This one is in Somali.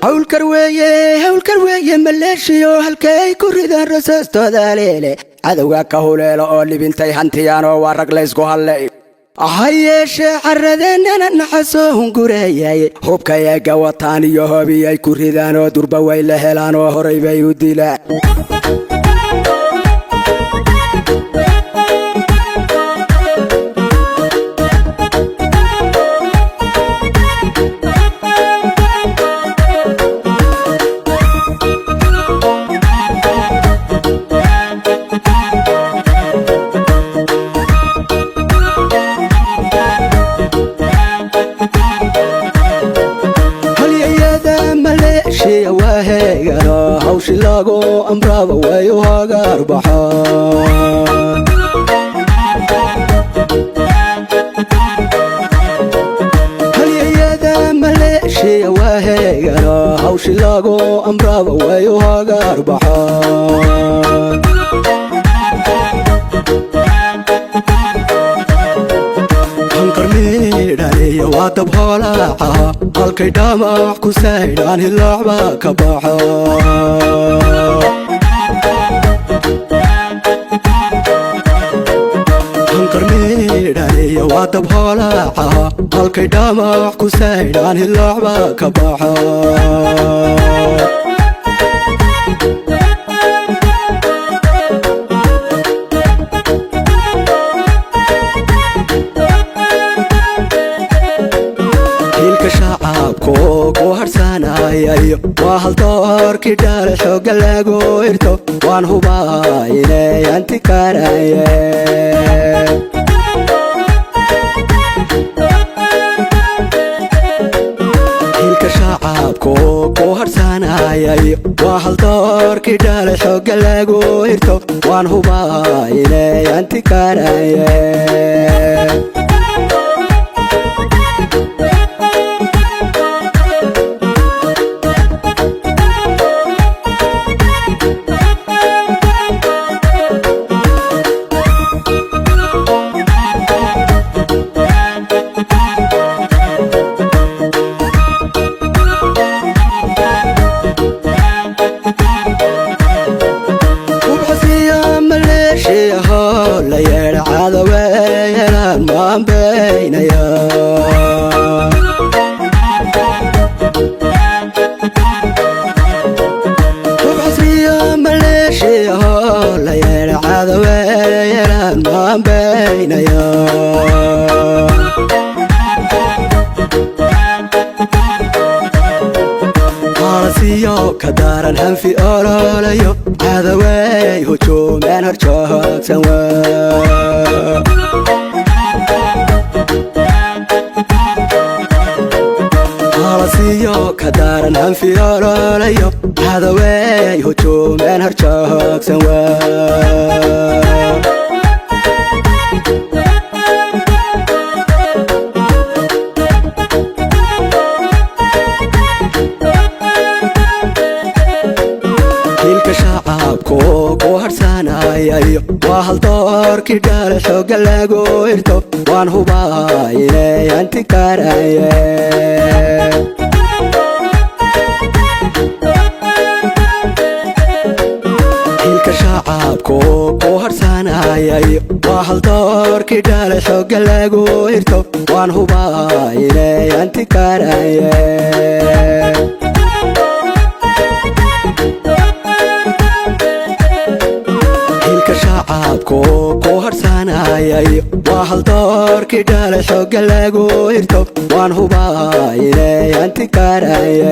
هول كرويه ملاشيو halkay ku ridaan rasaastooda leele cadawga ka huleelo oo libintay hantiyaan oo warag la isku halay ahayeeshe carradeenana naxasoo hungurayay hubkayaga wataan iyo hobiyay ku ridaan oo durba way la helaan oo horay bay u dilaan hawshi lagu amraba way u hagar baxaan haliyada maleeshiya waheegana hawshi lagu amraba way u hagar baxaan hanqarmiidhaniya waa dab hoolaaca halkay dhamac ku saydhaan hilaacba ka baxa hanqarmiidhaniya waa dab hoolaaca halkay dhamac ku saydhaan hilaacba ka baxa وهل دوركي دار حوق لاغو إرتو وان هبايني أنتي كاراي هلك شعبكو هرساناي وهل دوركي دار حوق لاغو إرتو وان هبايني أنتي كاراي كدارن هم في أراليو هذا وي هجوم من هرجاك سوا خلاصيو كدارن هم في أراليو هذا وي هجوم من هرجاك سوا وهل دوركي دار حوق لاغو إرتو وان هبايني أنتي كاراي هلك شعبكو هرساناي وهل دوركي دار حوق لاغو إرتو وان هبايني أنتي كاراي شعبكو هرساناي وهل دوركي دار حوق لاغو إرتو وان هبايني أنتي كاراي